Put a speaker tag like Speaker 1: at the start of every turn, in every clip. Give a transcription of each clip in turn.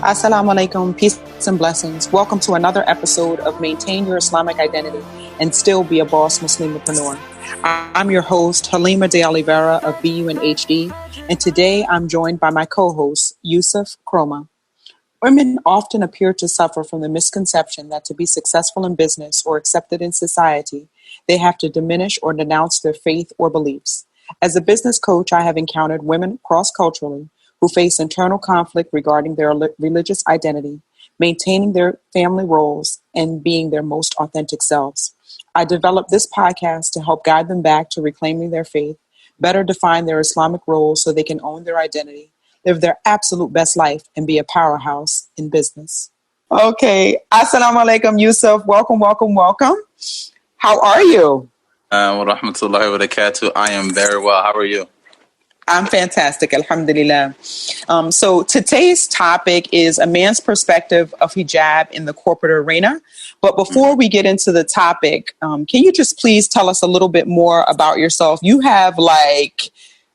Speaker 1: Assalamu alaikum, peace and blessings. Welcome to another episode of Maintain Your Islamic Identity and Still Be a Boss Muslimpreneur. I'm your host, Halima de Oliveira of BU and HD, and today I'm joined by my co-host, Youssef Kromah. Women often appear to suffer from the misconception that to be successful in business or accepted in society, they have to diminish or denounce their faith or beliefs. As a business coach, I have encountered women cross-culturally who face internal conflict regarding their religious identity, maintaining their family roles, and being their most authentic selves. I developed this podcast to help guide them back to reclaiming their faith, better define their Islamic roles so they can own their identity, live their absolute best life, and be a powerhouse in business. Okay. Assalamu alaikum, Youssef. Welcome. How are you?
Speaker 2: Wa rahmatullahi wa barakatuh. I am very well. How are you?
Speaker 1: I'm fantastic, alhamdulillah. So today's topic is a man's perspective of hijab in the corporate arena. But before we get into the topic, can you just please tell us a little bit more about yourself? You have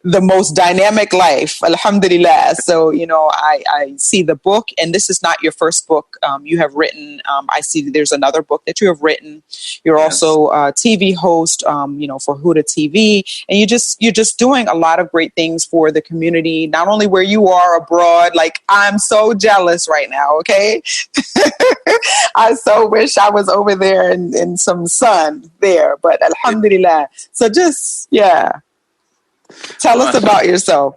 Speaker 1: the most dynamic life, alhamdulillah. So, I see the book, and this is not your first book you have written. I see there's another book that you have written. You're also a TV host, for Huda TV, and you're just doing a lot of great things for the community, not only where you are abroad. I'm so jealous right now. Okay. I so wish I was over there in some sun there, but alhamdulillah. So tell us about yourself.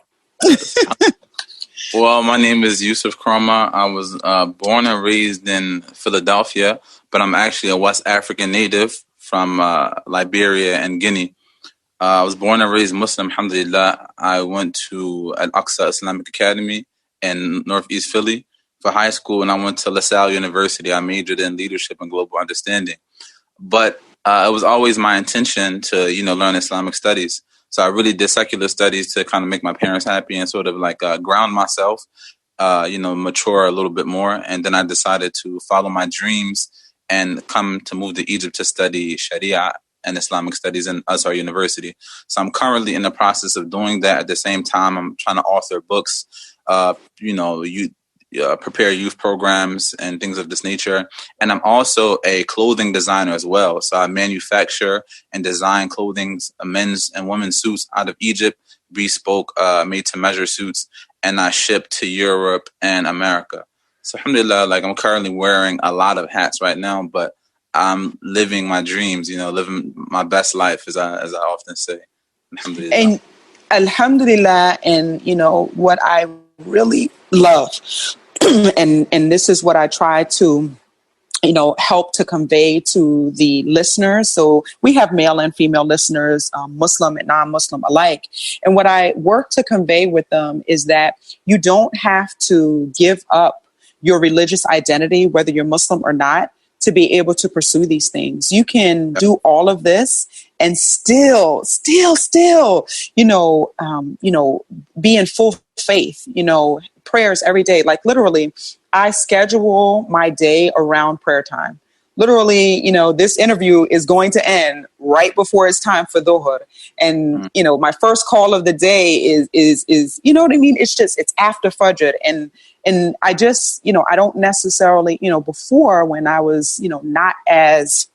Speaker 2: Well, my name is Youssef Kromah. I was born and raised in Philadelphia, but I'm actually a West African native from Liberia and Guinea. I was born and raised Muslim, alhamdulillah. I went to Al-Aqsa Islamic Academy in Northeast Philly for high school, and I went to LaSalle University. I majored in leadership and global understanding. But it was always my intention to, learn Islamic studies. So I really did secular studies to kind of make my parents happy and sort of ground myself, mature a little bit more. And then I decided to follow my dreams and come to move to Egypt to study Sharia and Islamic studies in Azhar University. So I'm currently in the process of doing that. At the same time, I'm trying to author books, prepare youth programs and things of this nature. And I'm also a clothing designer as well. So I manufacture and design clothing, men's and women's suits out of Egypt, bespoke, made-to-measure suits, and I ship to Europe and America. So alhamdulillah, I'm currently wearing a lot of hats right now, but I'm living my dreams, living my best life, as I often say. Alhamdulillah.
Speaker 1: And alhamdulillah, and what I really love, and this is what I try to help to convey to the listeners. So we have male and female listeners, Muslim and non-Muslim alike. And what I work to convey with them is that you don't have to give up your religious identity, whether you're Muslim or not, to be able to pursue these things. You can do all of this and still, be in full faith, prayers every day. Literally, I schedule my day around prayer time. Literally, this interview is going to end right before it's time for Dhuhr. And, my first call of the day is what I mean? It's after Fajr. And I just, I don't necessarily, before when I was, not as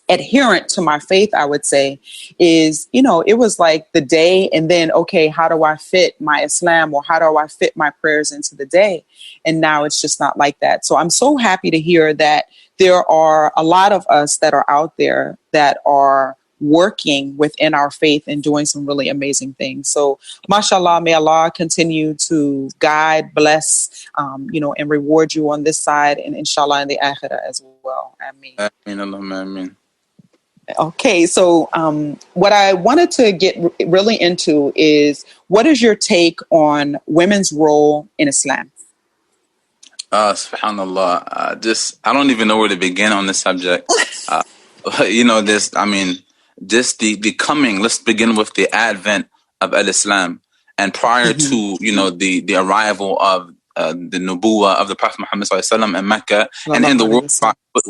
Speaker 1: adherent to my faith, I would say, is, it was like the day and then, okay, how do I fit my Islam or how do I fit my prayers into the day? And now it's just not like that. So I'm so happy to hear that there are a lot of us that are out there that are working within our faith and doing some really amazing things. So, mashallah, may Allah continue to guide, bless, and reward you on this side and inshallah in the akhirah as well. Ameen.
Speaker 2: Ameen.
Speaker 1: Okay, so what I wanted to get really into is, what is your take on women's role in Islam?
Speaker 2: Subhanallah, I don't even know where to begin on this subject. The coming, let's begin with the advent of Al-Islam. And prior to, the arrival of the nubuwah of the Prophet Muhammad sallallahu alaihi wasallam in Mecca and in the world.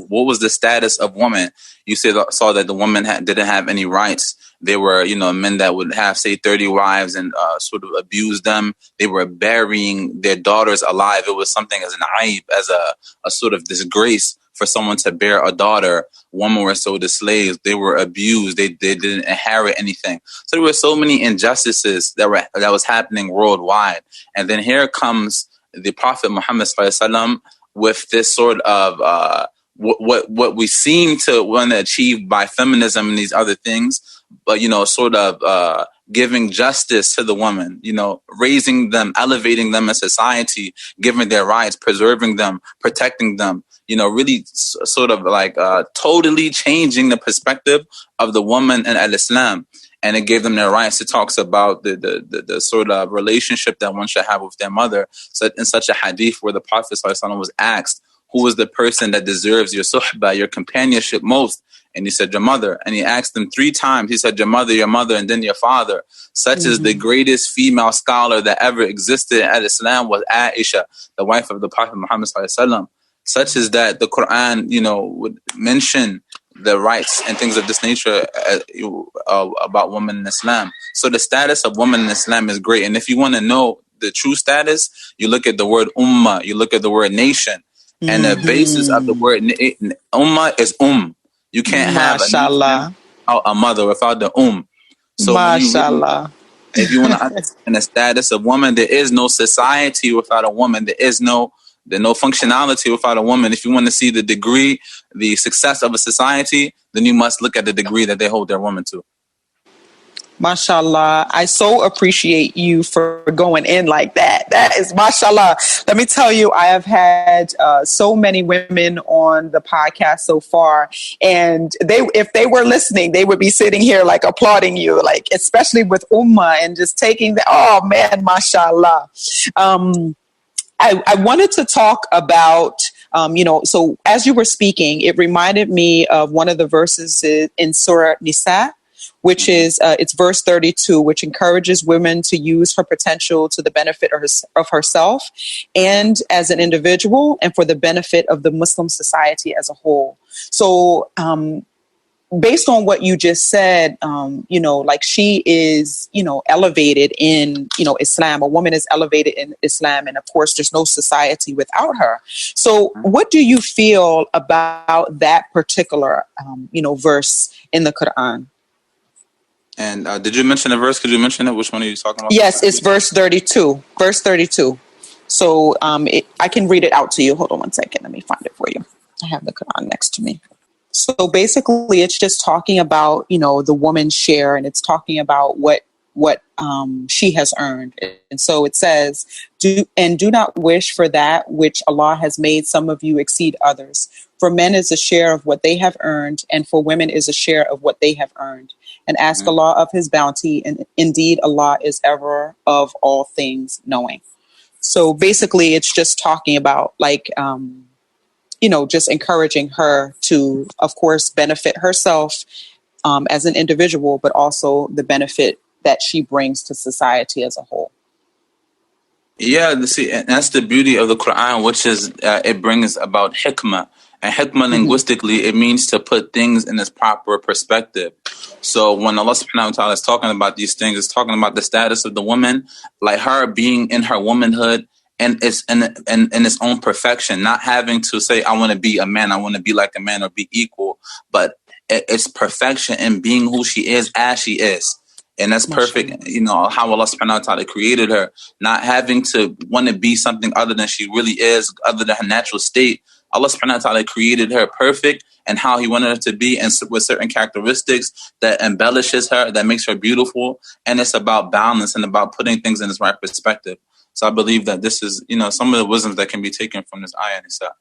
Speaker 2: What was the status of women? You saw that the women didn't have any rights. They were, men that would have, say, 30 wives and sort of abuse them. They were burying their daughters alive. It was something as an aib, as a sort of disgrace for someone to bear a daughter. Women were sold as slaves. They were abused. They didn't inherit anything. So there were so many injustices that was happening worldwide. And then here comes the Prophet Muhammad sallallahu alaihi wasallam with this sort of what we seem to want to achieve by feminism and these other things, but sort of giving justice to the woman, raising them, elevating them in society, giving their rights, preserving them, protecting them, really sort of like totally changing the perspective of the woman in Islam. And it gave them their rights. It talks about the sort of relationship that one should have with their mother. So in such a hadith where the Prophet ﷺ was asked, who is the person that deserves your suhbah, your companionship most? And he said, your mother. And he asked them 3 times. He said, your mother, and then your father. Such as the greatest female scholar that ever existed in Islam was Aisha, the wife of the Prophet Muhammad ﷺ. Such as that the Quran, would mention the rights and things of this nature about women in Islam. So the status of women in Islam is great. And if you want to know the true status, you look at the word ummah, you look at the word nation. And the basis of the word ummah is You can't have a mother without the So if you want to understand the status of woman, there is no society without a woman. There's no functionality without a woman. If you want to see the degree, the success of a society, then you must look at the degree that they hold their woman to.
Speaker 1: Mashallah. I so appreciate you for going in like that. That is mashallah. Let me tell you, I have had so many women on the podcast so far, and if they were listening, they would be sitting here like applauding you, like especially with Ummah and just taking oh man, mashallah. I wanted to talk about, so as you were speaking, it reminded me of one of the verses in Surah Nisa, which is it's verse 32, which encourages women to use her potential to the benefit of herself and as an individual and for the benefit of the Muslim society as a whole. So based on what you just said, like she is, elevated in, Islam. A woman is elevated in Islam. And of course, there's no society without her. So what do you feel about that particular, verse in the Quran?
Speaker 2: And did you mention the verse? Could you mention it? Which one are you talking about?
Speaker 1: Yes, it's verse 32. Verse 32. So I can read it out to you. Hold on one second. Let me find it for you. I have the Quran next to me. So basically, it's just talking about, the woman's share, and it's talking about what she has earned. And so it says, do not wish for that which Allah has made some of you exceed others. For men is a share of what they have earned, and for women is a share of what they have earned. And ask Allah of his bounty, and indeed Allah is ever of all things knowing. So basically, it's just talking about just encouraging her to, of course, benefit herself as an individual, but also the benefit that she brings to society as a whole.
Speaker 2: Yeah, see, and that's the beauty of the Quran, which is it brings about hikmah. And hikmah linguistically, it means to put things in its proper perspective. So when Allah subhanahu wa ta'ala is talking about these things, it's talking about the status of the woman, like her being in her womanhood and it's in its own perfection, not having to say, I want to be a man, I want to be like a man or be equal, but it's perfection in being who she is as she is. And that's perfect, how Allah subhanahu wa ta'ala created her, not having to want to be something other than she really is, other than her natural state. Allah subhanahu wa ta'ala created her perfect and how he wanted her to be, and with certain characteristics that embellishes her, that makes her beautiful. And it's about balance and about putting things in its right perspective. So I believe that this is, some of the wisdoms that can be taken from this ayah Nisa.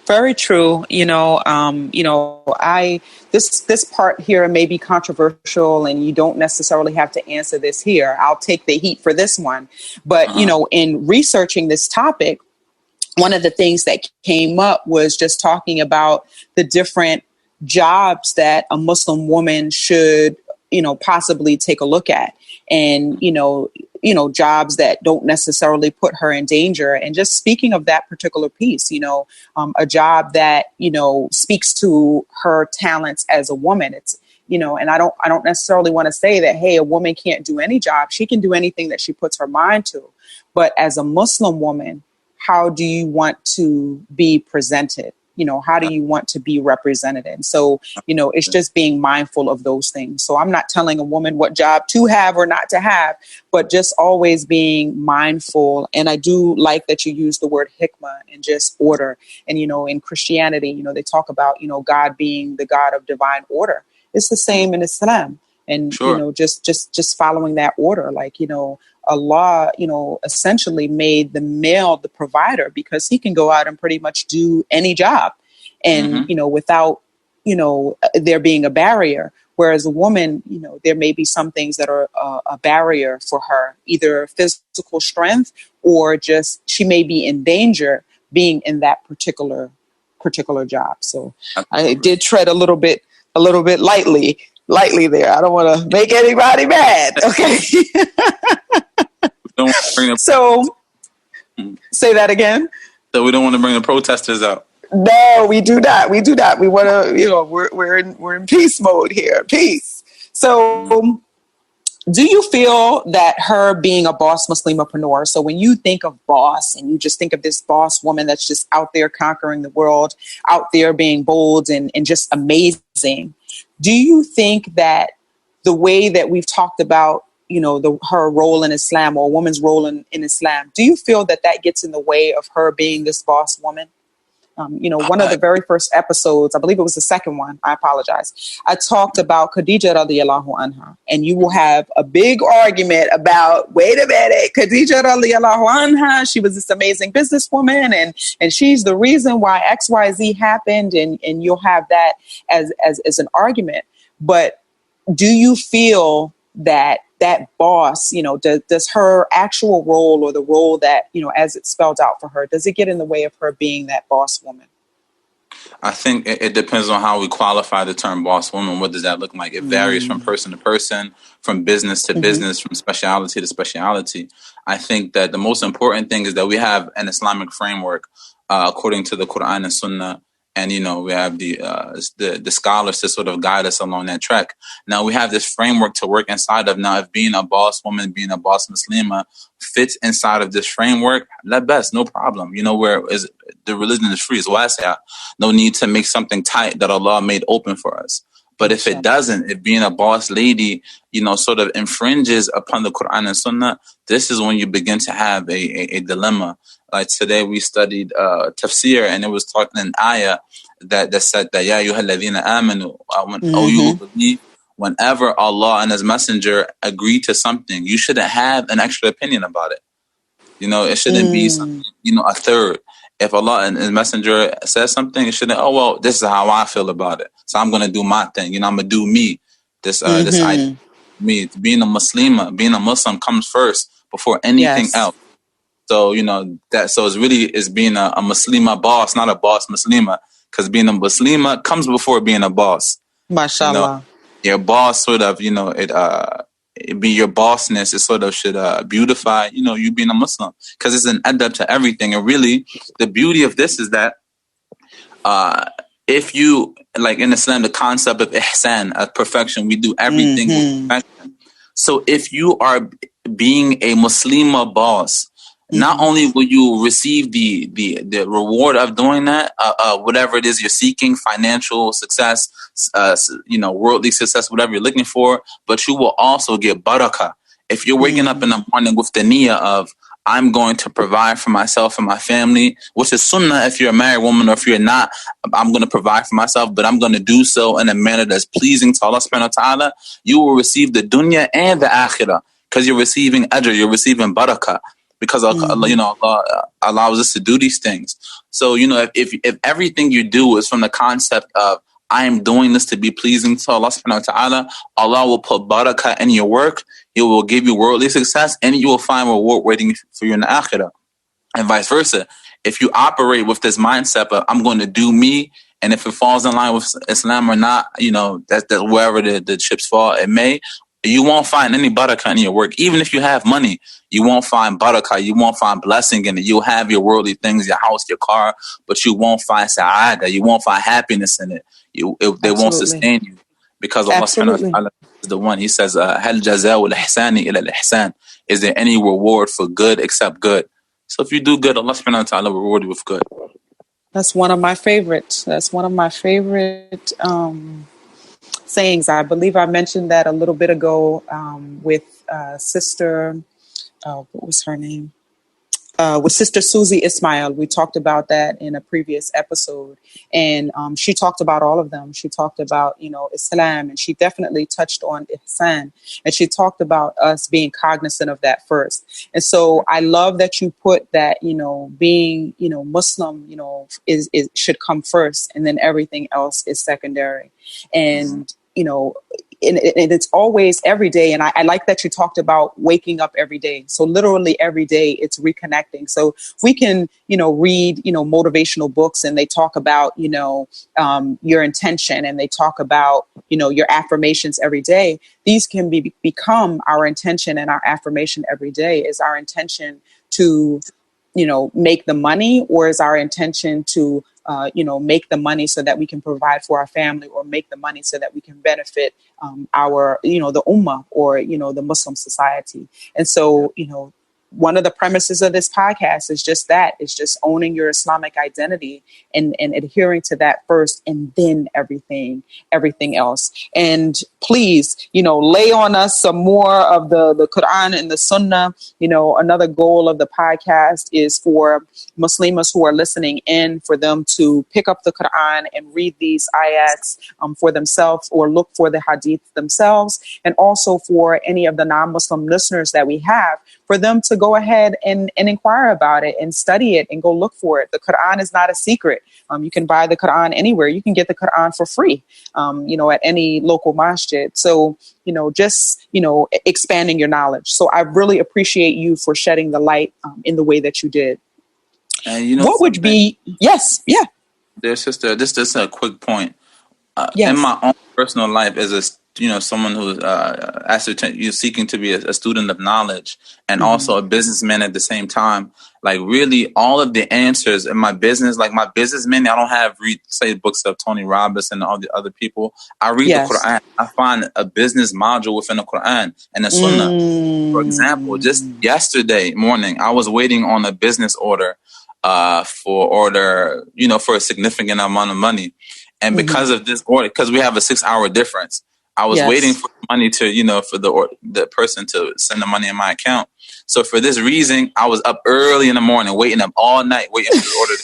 Speaker 1: Very true. This part here may be controversial, and you don't necessarily have to answer this here. I'll take the heat for this one. But, in researching this topic, one of the things that came up was just talking about the different jobs that a Muslim woman should, possibly take a look at. And, jobs that don't necessarily put her in danger. And just speaking of that particular piece, a job that, speaks to her talents as a woman. It's, and I don't necessarily want to say that, hey, a woman can't do any job. She can do anything that she puts her mind to. But as a Muslim woman, how do you want to be presented? How do you want to be represented? And so, it's just being mindful of those things. So I'm not telling a woman what job to have or not to have, but just always being mindful. And I do like that you use the word hikmah and just order. And, in Christianity, they talk about, God being the God of divine order. It's the same in Islam. And,
Speaker 2: Sure.
Speaker 1: just following that order, like, Allah, essentially made the male the provider because he can go out and pretty much do any job and, without, there being a barrier. Whereas a woman, there may be some things that are a barrier for her, either physical strength or just she may be in danger being in that particular job. So I did tread a little bit lightly there. I don't want to make anybody mad. Okay.
Speaker 2: Don't bring
Speaker 1: So say that again.
Speaker 2: So we don't want to bring the protesters out.
Speaker 1: No, we do not. We want to, we're in peace mode here. Peace. So do you feel that her being a boss Muslimapreneur, so when you think of boss and you just think of this boss woman that's just out there conquering the world, out there being bold and just amazing, do you think that the way that we've talked about, her role in Islam or a woman's role in Islam, do you feel that gets in the way of her being this boss woman? One of the very first episodes, I believe it was the second one, I apologize, I talked about Khadija radiallahu anha, and you will have a big argument about, wait a minute, Khadija radiallahu anha, she was this amazing businesswoman, and she's the reason why XYZ happened, and you'll have that as an argument. But do you feel that boss, does her actual role or the role that, as it's spelled out for her, does it get in the way of her being that boss woman?
Speaker 2: I think it depends on how we qualify the term boss woman. What does that look like? It varies from person to person, from business to business, from speciality to speciality. I think that the most important thing is that we have an Islamic framework according to the Quran and Sunnah. And, we have the scholars to sort of guide us along that track. Now, we have this framework to work inside of. Now, if being a boss woman, being a boss Muslima fits inside of this framework, that best, no problem. Where is the religion is free, it's wasi'ah. No need to make something tight that Allah made open for us. But if it doesn't, if being a boss lady, sort of infringes upon the Quran and Sunnah, this is when you begin to have a dilemma. Like today we studied tafsir, and it was talking an ayah that said that Ya ayyuhal ladhina amanu, oh you who believe, whenever Allah and His Messenger agree to something, you shouldn't have an extra opinion about it. It shouldn't be something, a third. If Allah and His Messenger says something, it shouldn't, oh well, this is how I feel about it, so I'm gonna do my thing. I'm gonna do me. This idea, me being a Muslima, being a Muslim comes first before anything else. So, so it's being a Muslima boss, not a boss Muslima, because being a Muslima comes before being a boss.
Speaker 1: MashaAllah.
Speaker 2: Your boss sort of, it be your bossness, it sort of should beautify, you being a Muslim, because it's an adab to everything. And really, the beauty of this is that if you, like in Islam, the concept of ihsan, of perfection, we do everything with perfection. So if you are being a Muslima boss, not only will you receive the reward of doing that, whatever it is you're seeking, financial success, worldly success, whatever you're looking for, but you will also get barakah. If you're waking up in the morning with the niyyah of, I'm going to provide for myself and my family, which is sunnah if you're a married woman, or if you're not, I'm going to provide for myself, but I'm going to do so in a manner that's pleasing to Allah subhanahu wa ta'ala, you will receive the dunya and the akhirah, because you're receiving ajr, you're receiving barakah. Because Allah allows us to do these things. So, if everything you do is from the concept of, I am doing this to be pleasing to Allah subhanahu wa ta'ala, Allah will put barakah in your work, He will give you worldly success, and you will find reward waiting for you in the akhirah. And vice versa. If you operate with this mindset of, I'm going to do me, and if it falls in line with Islam or not, that's wherever the chips fall, it may, You won't find any barakah in your work. Even if you have money, you won't find barakah. You won't find blessing in it. You'll have your worldly things, your house, your car, but you won't find sa'adah. You won't find happiness in it. They won't
Speaker 1: Absolutely.
Speaker 2: sustain you, because Allah subhanahu wa ta'ala is the one. He says, "Hal jazaa'ul ihsani ila al-ihsan." Is there any reward for good except good? So if you do good, Allah subhanahu wa ta'ala will reward you with good.
Speaker 1: That's one of my favorites. That's one of my favorite sayings. I believe I mentioned that a little bit ago with Sister, what was her name? With Sister Susie Ismail. We talked about that in a previous episode. And she talked about all of them. She talked about, Islam, and she definitely touched on Ihsan. And she talked about us being cognizant of that first. And so I love that you put that, being, Muslim, is should come first, and then everything else is secondary. And, and it's always every day. And I like that you talked about waking up every day. So literally every day it's reconnecting. So we can, read, motivational books, and they talk about, your intention, and they talk about, your affirmations every day. These can become our intention, and our affirmation every day is our intention to, make the money, or is our intention to, make the money so that we can provide for our family, or make the money so that we can benefit our, the ummah, or, the Muslim society. And so, one of the premises of this podcast is just that. It's just owning your Islamic identity and adhering to that first, and then everything else. And please, lay on us some more of the Quran and the Sunnah. Another goal of the podcast is for Muslims who are listening in, for them to pick up the Quran and read these ayats for themselves, or look for the hadith themselves. And also for any of the non-Muslim listeners that we have, for them to go ahead and inquire about it and study it and go look for it. The Quran is not a secret. You can buy the Quran anywhere. You can get the Quran for free, at any local masjid. So, just, expanding your knowledge. So I really appreciate you for shedding the light in the way that you did.
Speaker 2: And
Speaker 1: what would be, yes, yeah.
Speaker 2: Dear sister, this is a quick point.
Speaker 1: Yes.
Speaker 2: In my own personal life, as a someone who's seeking to be a student of knowledge, and also a businessman at the same time, like really all of the answers in my business, like my businessman, I don't have say books of Tony Robbins and all the other people. I read the Quran. I find a business module within the Quran and the Sunnah. For example, just yesterday morning, I was waiting on a business order for a significant amount of money. And because of this order, because we have a 6-hour difference, I was waiting for money to, for the person to send the money in my account. So for this reason, I was up early in the morning, waiting up all night, waiting for the order.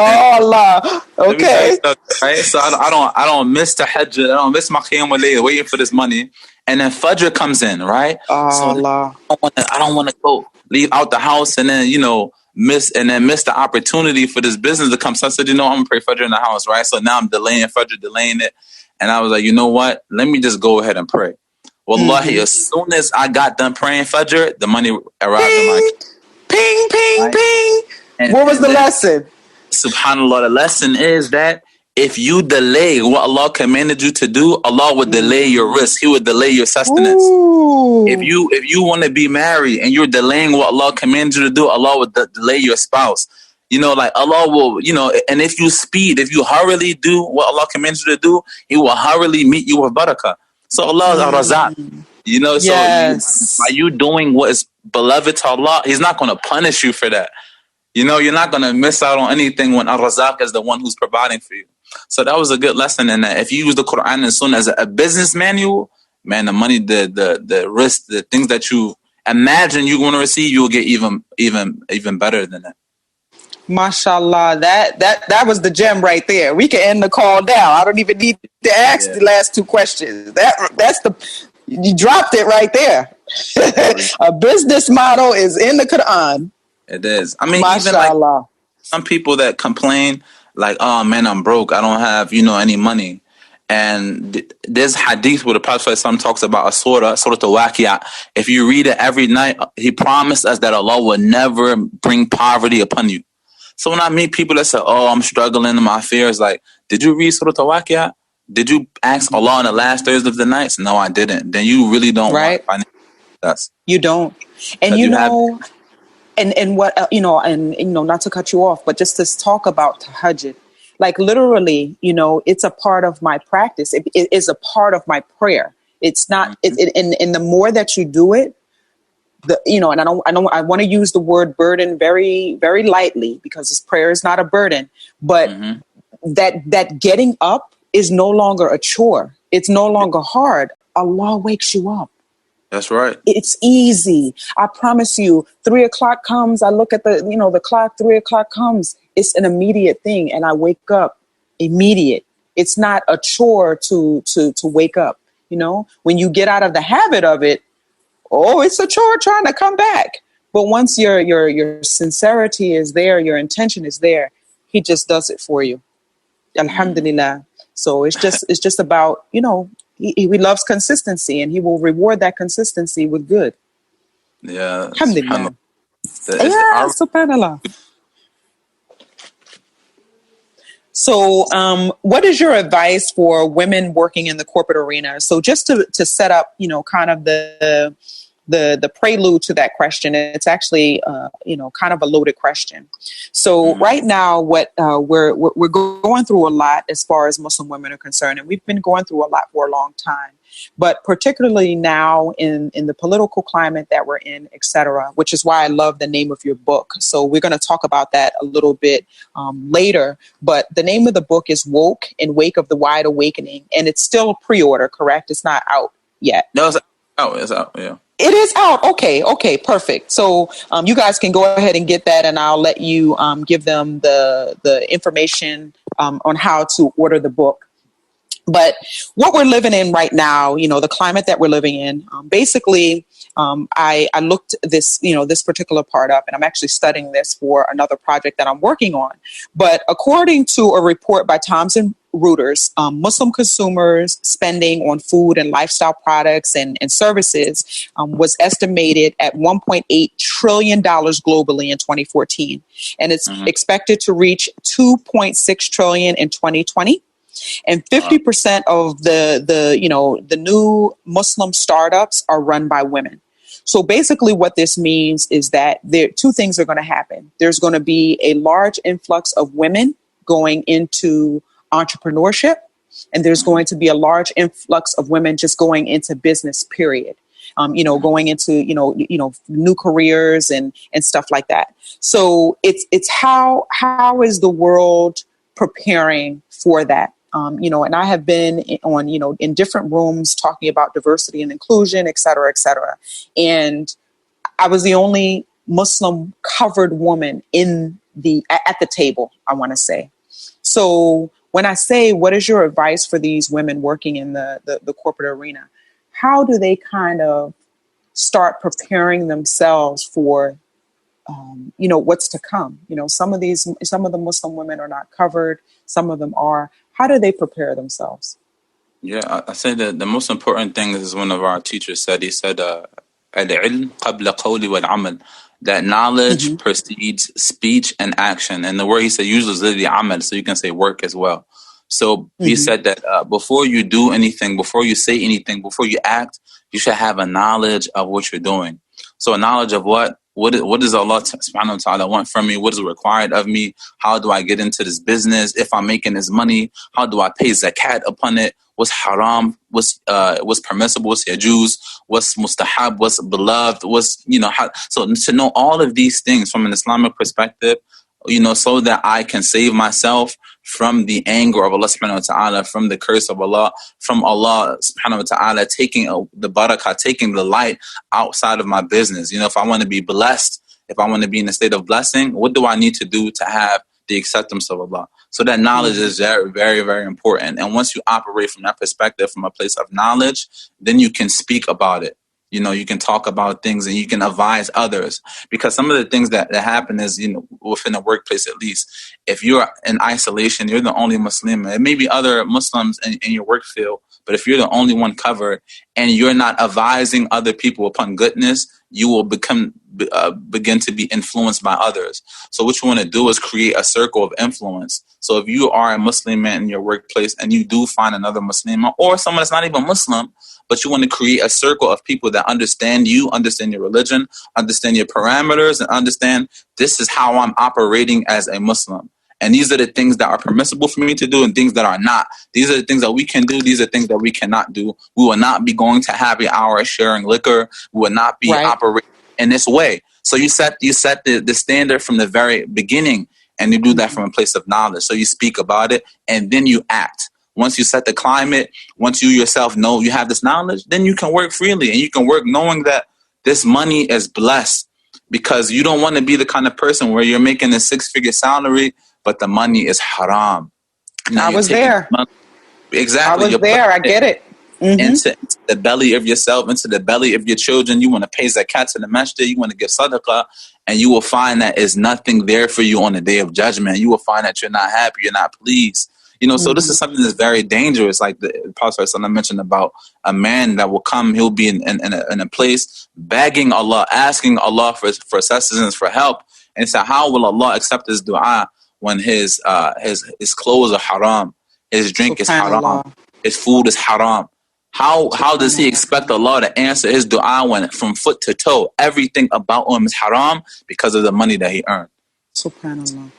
Speaker 1: Allah. Okay.
Speaker 2: Right? So I don't miss the Hajj. I don't miss my Qiyam al-Layl waiting for this money. And then Fajr comes in, right?
Speaker 1: Allah.
Speaker 2: So I don't want to go leave out the house and then, miss the opportunity for this business to come. So I said, I'm gonna pray Fajr in the house, right? So now I'm delaying Fajr, delaying it. And I was like, you know what? Let me just go ahead and pray. Wallahi, as soon as I got done praying Fajr, the money arrived in my
Speaker 1: ping, ping,
Speaker 2: right?
Speaker 1: Ping.
Speaker 2: And,
Speaker 1: what was the lesson?
Speaker 2: SubhanAllah, the lesson is that if you delay what Allah commanded you to do, Allah would delay your risk. He would delay your sustenance.
Speaker 1: Ooh.
Speaker 2: If you want to be married and you're delaying what Allah commanded you to do, Allah would delay your spouse. Like Allah will, and if you hurriedly do what Allah commands you to do, He will hurriedly meet you with barakah. So Allah is Razak.
Speaker 1: Yes.
Speaker 2: So by you doing what is beloved to Allah, He's not going to punish you for that. You're not going to miss out on anything when Ar-Razak is the one who's providing for you. So that was a good lesson in that. If you use the Quran and Sunnah as a business manual, man, the money, the risk, the things that you imagine you're going to receive, you'll get even better than that.
Speaker 1: Mashallah, that was the gem right there. We can end the call now. I don't even need to ask the last two questions. You dropped it right there. A business model is in the Quran.
Speaker 2: It is. I mean,
Speaker 1: Mashallah.
Speaker 2: Even like some people that complain, like, oh man, I'm broke. I don't have, any money. And there's hadith where the Prophet talks about a surah al-Waqiyah. If you read it every night, he promised us that Allah will never bring poverty upon you. So when I meet people that say, oh, I'm struggling in my affairs, like, did you read surah al-Waqiyah? Did you ask Allah on the last Thursday of the nights? No, I didn't. Then you really don't want
Speaker 1: Right?
Speaker 2: financial success.
Speaker 1: You don't. And
Speaker 2: Because
Speaker 1: you
Speaker 2: you have,
Speaker 1: know, and what, not to cut you off, but just to talk about tahajjud, like literally, it's a part of my practice. It is a part of my prayer. It's not, and the more that you do it, and I want to use the word burden very, very lightly, because this prayer is not a burden, but that getting up is no longer a chore. It's no longer hard. Allah wakes you up.
Speaker 2: that's right.
Speaker 1: It's easy. I promise you, 3:00 comes. I look at the clock, 3:00 comes. It's an immediate thing. And I wake up immediate. It's not a chore to wake up. When you get out of the habit of it, it's a chore trying to come back. But once your sincerity is there, your intention is there, he just does it for you. Alhamdulillah. So it's just about, he loves consistency, and he will reward that consistency with good.
Speaker 2: Yeah.
Speaker 1: Alhamdulillah.
Speaker 2: Yeah.
Speaker 1: Subhanallah. So what is your advice for women working in the corporate arena? So just to set up, kind of the prelude to that question, it's actually, kind of a loaded question. So right now, what we're going through a lot as far as Muslim women are concerned, and we've been going through a lot for a long time, but particularly now in the political climate that we're in, et cetera, which is why I love the name of your book. So we're going to talk about that a little bit later, but the name of the book is Woke in Wake of the Wide Awakening, and it's still a pre-order, correct? It's not out yet.
Speaker 2: No, it's out. It's out. Yeah.
Speaker 1: It is out. Okay, perfect. So you guys can go ahead and get that, and I'll let you give them the information on how to order the book. But what we're living in right now, the climate that we're living in, basically, I looked this particular part up, and I'm actually studying this for another project that I'm working on. But according to a report by Thomson Reuters, Muslim consumers' spending on food and lifestyle products and services was estimated at $1.8 trillion globally in 2014. And it's expected to reach $2.6 trillion in 2020. And 50% of the new Muslim startups are run by women. So basically what this means is that two things are going to happen. There's going to be a large influx of women going into entrepreneurship, and there's going to be a large influx of women just going into business, period. Going into, new careers and stuff like that. So it's how is the world preparing for that? And I have been in different rooms talking about diversity and inclusion, et cetera, et cetera. And I was the only Muslim covered woman at the table, I want to say. So when I say, what is your advice for these women working in the corporate arena? How do they kind of start preparing themselves for, what's to come? Some of the Muslim women are not covered. Some of them are. How do they prepare themselves?
Speaker 2: Yeah, I say that the most important thing is one of our teachers said. He said, "Al-ilm qabla qawli wal-amal." That knowledge precedes speech and action. And the word he said usually is literally amal, so you can say work as well. So he said that before you do anything, before you say anything, before you act, you should have a knowledge of what you're doing. So a knowledge of what does Allah subhanahu wa ta'ala want from me? What is required of me? How do I get into this business? If I'm making this money, how do I pay zakat upon it? What's haram? What's permissible? What's yajuz? What's mustahab? What's beloved? So to know all of these things from an Islamic perspective, so that I can save myself from the anger of Allah subhanahu wa ta'ala, from the curse of Allah, from Allah subhanahu wa ta'ala taking the barakah, taking the light outside of my business. If I want to be blessed, if I want to be in a state of blessing, what do I need to do to have the acceptance of Allah? So that knowledge is very, very, very important. And once you operate from that perspective, from a place of knowledge, then you can speak about it. You can talk about things and you can advise others, because some of the things that happen is, within the workplace, at least, if you're in isolation, you're the only Muslim. It may be other Muslims in your work field, But if you're the only one covered and you're not advising other people upon goodness, you will begin to be influenced by others. So what you want to do is create a circle of influence. So if you are a Muslim man in your workplace and you do find another Muslim or someone that's not even Muslim, but you want to create a circle of people that understand you, understand your religion, understand your parameters, and understand this is how I'm operating as a Muslim. And these are the things that are permissible for me to do and things that are not. These are the things that we can do. These are things that we cannot do. We will not be going to happy hour sharing liquor. We will not be operating in this way. So you set the standard from the very beginning, and you do that from a place of knowledge. So you speak about it, and then you act. Once you set the climate, once you yourself know you have this knowledge, then you can work freely, and you can work knowing that this money is blessed, because you don't want to be the kind of person where you're making a 6-figure salary, but the money is haram. Now
Speaker 1: I was there.
Speaker 2: Exactly.
Speaker 1: I was there. I get it.
Speaker 2: Into the belly of yourself, into the belly of your children. You want to pay zakat to the masjid. You want to give sadaqah, and you will find that is nothing there for you on the day of judgment. You will find that you're not happy. You're not pleased. So this is something that's very dangerous. Like the Prophet mentioned about a man that will come, he'll be in a place begging Allah, asking Allah for sustenance, for help. And so how will Allah accept his dua when his clothes are haram, his drink is haram, his food is haram? How does he expect Allah to answer his dua when from foot to toe, everything about him is haram because of the money that he earned?
Speaker 1: SubhanAllah.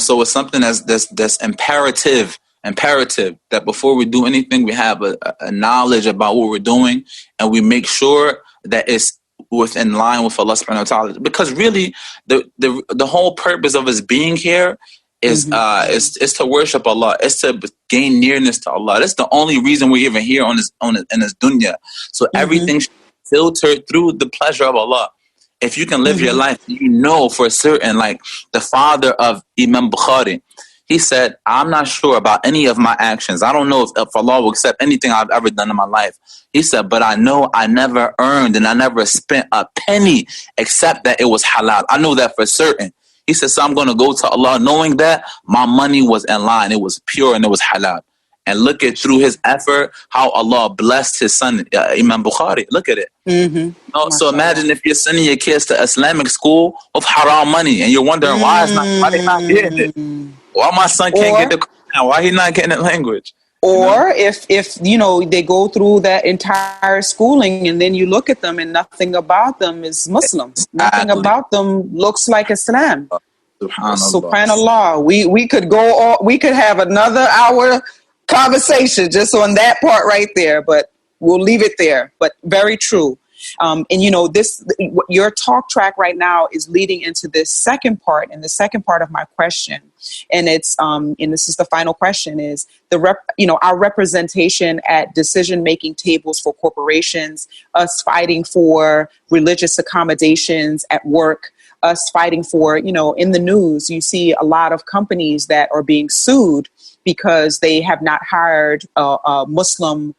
Speaker 2: So it's something that's imperative that before we do anything, we have a knowledge about what we're doing, and we make sure that it's within line with Allah subhanahu wa ta'ala. Because really, the whole purpose of us being here is to worship Allah. It's to gain nearness to Allah. That's the only reason we're even here in this dunya. So everything should be filtered through the pleasure of Allah. If you can live your life, for certain, like the father of Imam Bukhari, he said, I'm not sure about any of my actions. I don't know if Allah will accept anything I've ever done in my life. He said, but I know I never earned and I never spent a penny except that it was halal. I know that for certain. He said, so I'm going to go to Allah knowing that my money was in line. It was pure and it was halal. And look at through his effort, how Allah blessed his son, Imam Bukhari. Look at it. So imagine if you're sending your kids to Islamic school with haram money and you're wondering why they not getting it? Why my son can't get the Quran? Why he not getting the language?
Speaker 1: Or if they go through that entire schooling and then you look at them and nothing about them is Muslim. Nothing about them looks like Islam. Subhanallah. We could have another hour conversation just on that part right there, but we'll leave it there. But very true. Your talk track right now is leading into this second part, and the second part of my question, and it's and this is the final question, is our representation at decision-making tables for corporations, us fighting for religious accommodations at work, us fighting for, in the news, you see a lot of companies that are being sued because they have not hired a Muslim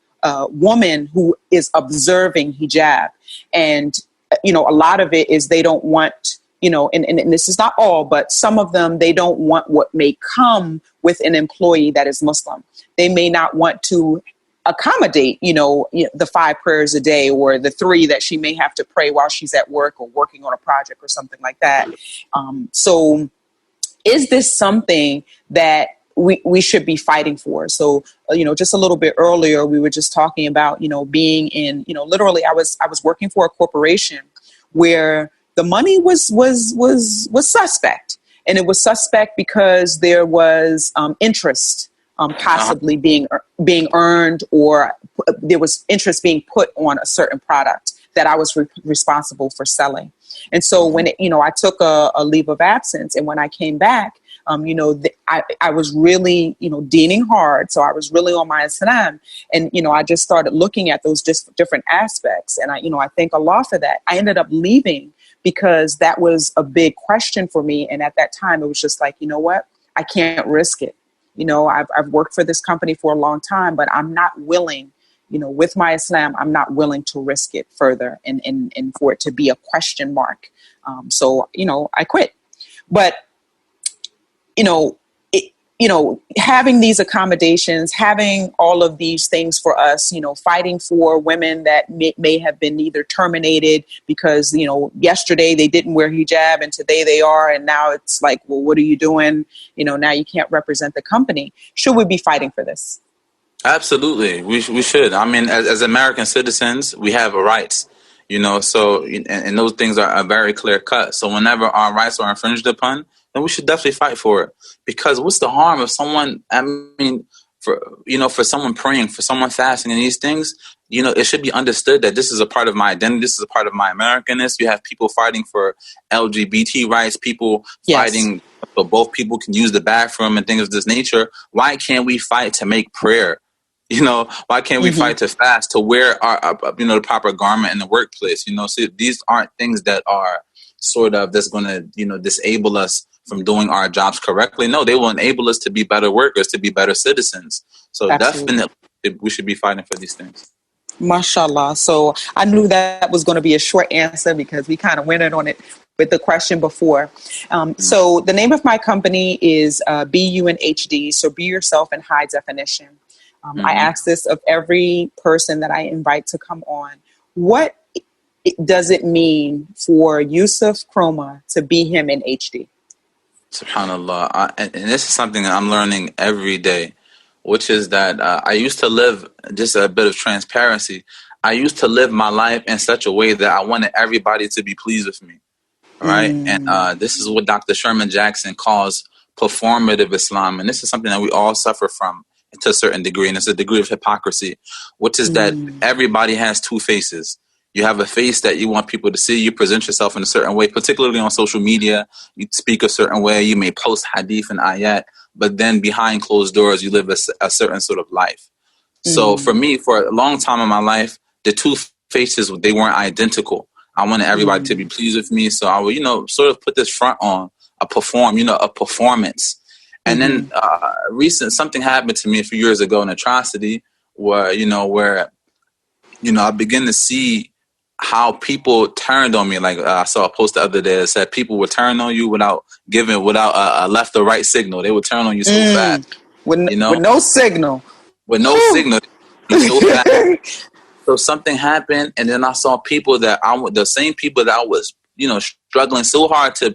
Speaker 1: woman who is observing hijab. And, a lot of it is they don't want, and this is not all, but some of them, they don't want what may come with an employee that is Muslim. They may not want to accommodate, the 5 prayers a day or the 3 that she may have to pray while she's at work or working on a project or something like that. So is this something that we should be fighting for? So, just a little bit earlier, we were just talking about, being in, literally I was working for a corporation where the money was suspect, and it was suspect because there was interest possibly being earned, or there was interest being put on a certain product that I was responsible for selling. And so when I took a leave of absence, and when I came back, I was really, deaning hard. So I was really on my Islam, and, I just started looking at those different aspects. And I thank Allah for that. I ended up leaving because that was a big question for me. And at that time, it was just like, what? I can't risk it. I've worked for this company for a long time, but I'm not willing, with my Islam, I'm not willing to risk it further and for it to be a question mark. So, I quit. But, having these accommodations, having all of these things for us, fighting for women that may have been either terminated because, yesterday they didn't wear hijab and today they are. And now it's like, well, what are you doing? Now you can't represent the company. Should we be fighting for this?
Speaker 2: Absolutely. We should. I mean, as American citizens, we have rights, so, and those things are very clear cut. So whenever our rights are infringed upon, then we should definitely fight for it. Because what's the harm of someone, for someone praying, for someone fasting and these things, it should be understood that this is a part of my identity. This is a part of my Americanness. You have people fighting for LGBT rights, people fighting so both people can use the bathroom and things of this nature. Why can't we fight to make prayer? Why can't we fight to fast, to wear our the proper garment in the workplace? So these aren't things that are sort of that's going to, disable us from doing our jobs correctly. No, they will enable us to be better workers, to be better citizens. So Definitely we should be fighting for these things.
Speaker 1: Mashallah. So I knew that was going to be a short answer because we kind of went in on it with the question before. So the name of my company is BUNHD. So Be Yourself in High Definition. I ask this of every person that I invite to come on. What does it mean for Youssef Kromah to be him in HD?
Speaker 2: SubhanAllah. And this is something that I'm learning every day, which is that I used to live, just a bit of transparency, I used to live my life in such a way that I wanted everybody to be pleased with me. Right? And this is what Dr. Sherman Jackson calls performative Islam. And this is something that we all suffer from to a certain degree. And it's a degree of hypocrisy, which is that everybody has two faces. You have a face that you want people to see. You present yourself in a certain way, particularly on social media. You speak a certain way. You may post hadith and ayat, but then behind closed doors, you live a certain sort of life. So for me, for a long time in my life, the two faces, they weren't identical. I wanted everybody to be pleased with me. So I would, sort of put this front on, a performance. And then something happened to me a few years ago, an atrocity where I began to see how people turned on me. Like I saw a post the other day that said people would turn on you without a left or right signal. They would turn on you so fast.
Speaker 1: With no signal.
Speaker 2: With no signal. So fast. So something happened, and then I saw people the same people that I was, struggling so hard to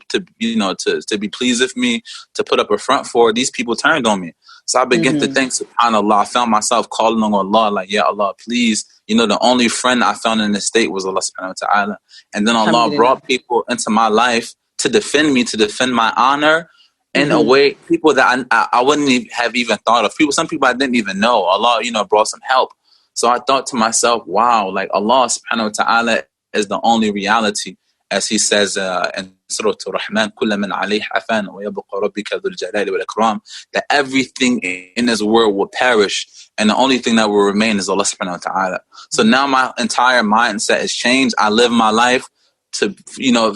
Speaker 2: be pleased with me, to put up a front for. These people turned on me. So I began to think, subhanAllah, I found myself calling on Allah, like, yeah, Allah, please. The only friend I found in this state was Allah subhanahu wa ta'ala. And then Allah brought people into my life to defend me, to defend my honor in a way, people that I wouldn't have even thought of. Some people I didn't even know. Allah, brought some help. So I thought to myself, wow, like Allah subhanahu wa ta'ala is the only reality. As he says in Surah Al-Rahman, كُلَّ مَنْ عَلَيْهِ حَفَانٌ وَيَبْقَى رَبِّكَ ذُو الْجَلَالِ وَالْإِكْرَامِ, that everything in this world will perish, and the only thing that will remain is Allah subhanahu wa ta'ala. So now my entire mindset has changed. I live my life to,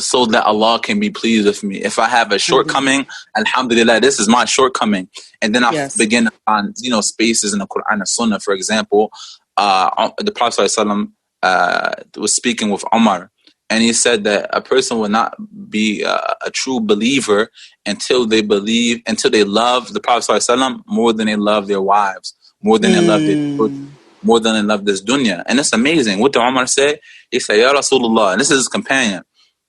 Speaker 2: so that Allah can be pleased with me. If I have a shortcoming, alhamdulillah, this is my shortcoming. And then I begin to find, spaces in the Quran and Sunnah. For example, the Prophet ﷺ was speaking with Umar, and he said that a person will not be a true believer until they love the Prophet ﷺ more than they love their wives, more than they love their children, more than they love this dunya. And it's amazing. What did Umar say? He said, Ya Rasulullah, and this is his companion.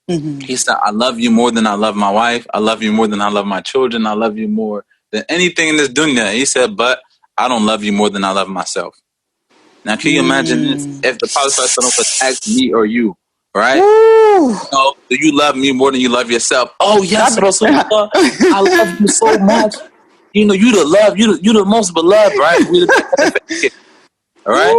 Speaker 2: He said, I love you more than I love my wife. I love you more than I love my children. I love you more than anything in this dunya. He said, but I don't love you more than I love myself. Now, can you imagine if the Prophet ﷺ was asked me or you, right? Do you love me more than you love yourself? Oh, yes, Rasulullah. I love you so much. You the most beloved, right? All right?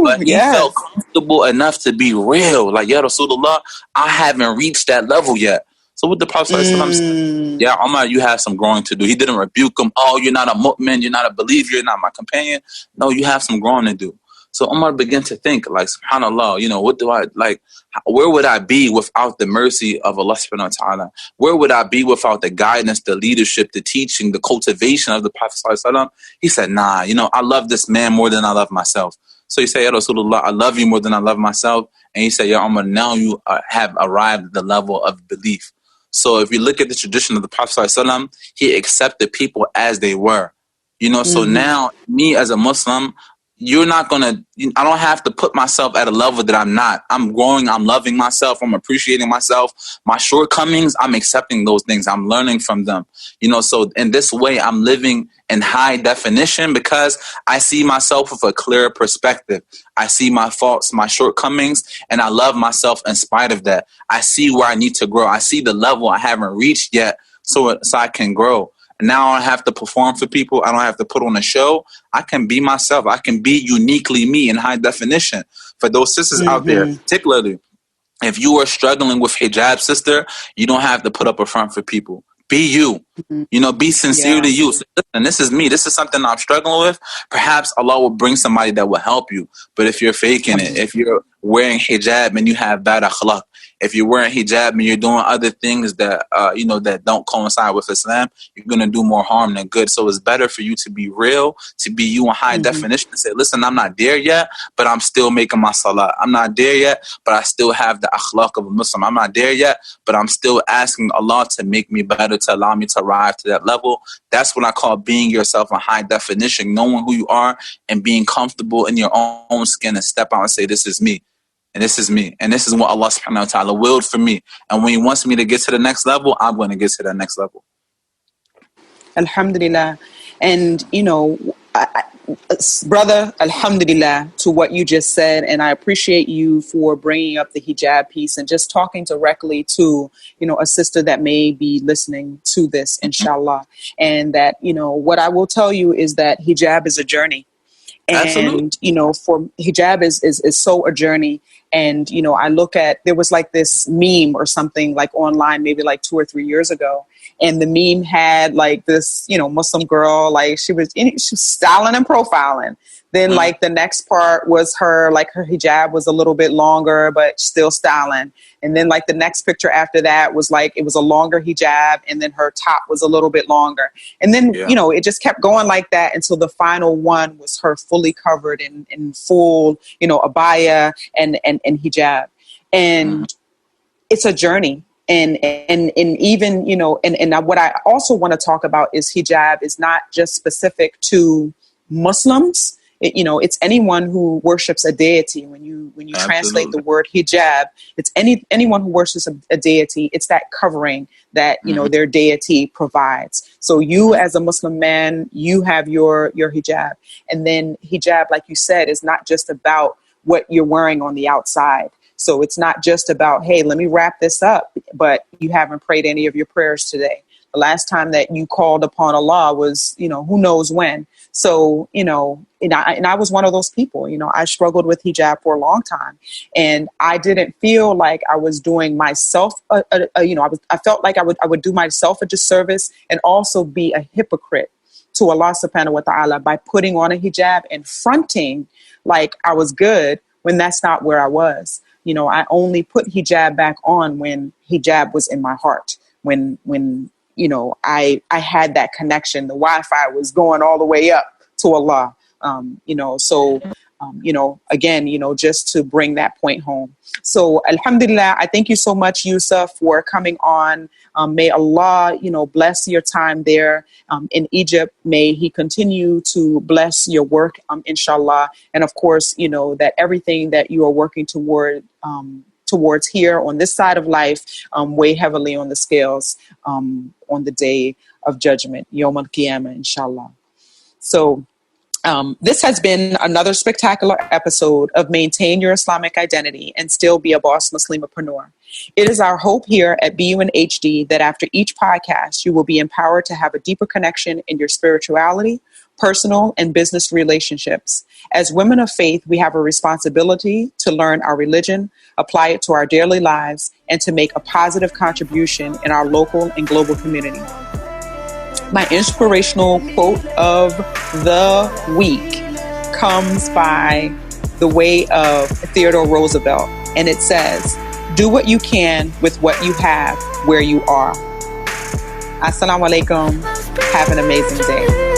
Speaker 2: But he felt comfortable enough to be real. Like, Ya Rasulullah, I haven't reached that level yet. So what the Prophet said, yeah, Umar, you have some growing to do. He didn't rebuke him. Oh, you're not a mu'min, you're not a believer, you're not my companion. No, you have some growing to do. So Umar began to think, like, subhanAllah, what do I, like, where would I be without the mercy of Allah subhanahu wa ta'ala? Where would I be without the guidance, the leadership, the teaching, the cultivation of the Prophet sallallahu alaihi wasallam? He said, nah, I love this man more than I love myself. So he said, Ya Rasulullah, I love you more than I love myself. And he said, Ya Umar, now you have arrived at the level of belief. So if you look at the tradition of the Prophet ﷺ, he accepted people as they were. So now me as a Muslim, you're not going to, I don't have to put myself at a level that I'm not. I'm growing, I'm loving myself, I'm appreciating myself. My shortcomings, I'm accepting those things. I'm learning from them. So in this way, I'm living in high definition because I see myself with a clearer perspective. I see my faults, my shortcomings, and I love myself in spite of that. I see where I need to grow. I see the level I haven't reached yet so I can grow. Now I don't have to perform for people. I don't have to put on a show. I can be myself. I can be uniquely me in high definition. For those sisters out there, particularly, if you are struggling with hijab, sister, you don't have to put up a front for people. Be you. Be sincere to you. So, listen, this is me. This is something I'm struggling with. Perhaps Allah will bring somebody that will help you. But if you're faking it, if you're wearing hijab and you have bad akhlaq, if you're wearing hijab and you're doing other things that that don't coincide with Islam, you're gonna do more harm than good. So it's better for you to be real, to be you in high definition, and say, listen, I'm not there yet, but I'm still making my salah. I'm not there yet, but I still have the akhlaq of a Muslim. I'm not there yet, but I'm still asking Allah to make me better, to allow me to arrive to that level. That's what I call being yourself in high definition, knowing who you are and being comfortable in your own skin and step out and say, this is me. And this is me. And this is what Allah subhanahu wa ta'ala willed for me. And when he wants me to get to the next level, I'm going to get to the next level.
Speaker 1: Alhamdulillah. And, brother, alhamdulillah, to what you just said. And I appreciate you for bringing up the hijab piece and just talking directly to, a sister that may be listening to this, inshallah. And that, what I will tell you is that hijab is a journey. And, for hijab is so a journey. And, I look at, there was like this meme or something like online, maybe like 2 or 3 years ago. And the meme had like this, Muslim girl, like she was styling and profiling. Then like the next part was her hijab was a little bit longer, but still styling. And then like the next picture after that was like, it was a longer hijab and then her top was a little bit longer. And then, it just kept going like that until the final one was her fully covered in full, abaya and hijab. And it's a journey. And even, and what I also want to talk about is hijab is not just specific to Muslims. It's anyone who worships a deity. When you translate the word hijab, it's anyone who worships a deity. It's that covering that their deity provides. So you, as a Muslim man, you have your hijab, and then hijab, like you said, is not just about what you're wearing on the outside. So it's not just about, hey, let me wrap this up, but you haven't prayed any of your prayers today. The last time that you called upon Allah was, who knows when. So, and I was one of those people, I struggled with hijab for a long time, and I didn't feel like I was doing myself, I felt like I would do myself a disservice and also be a hypocrite to Allah subhanahu wa ta'ala by putting on a hijab and fronting like I was good when that's not where I was. I only put hijab back on when hijab was in my heart, when I had that connection. The Wi-Fi was going all the way up to Allah, again, just to bring that point home. So alhamdulillah, I thank you so much, Youssef, for coming on. May Allah, bless your time there in Egypt. May he continue to bless your work, inshallah. And of course, that everything that you are working towards here on this side of life, weigh heavily on the scales on the day of judgment, Yawm al-Qiyamah, inshallah. So this has been another spectacular episode of Maintain Your Islamic Identity and Still Be a Boss Muslimapreneur. It is our hope here at BUNHD that after each podcast, you will be empowered to have a deeper connection in your spirituality, personal, and business relationships. As women of faith, we have a responsibility to learn our religion, apply it to our daily lives, and to make a positive contribution in our local and global community. My inspirational quote of the week comes by the way of Theodore Roosevelt, and it says, "Do what you can with what you have where you are." Assalamu alaikum. Have an amazing day.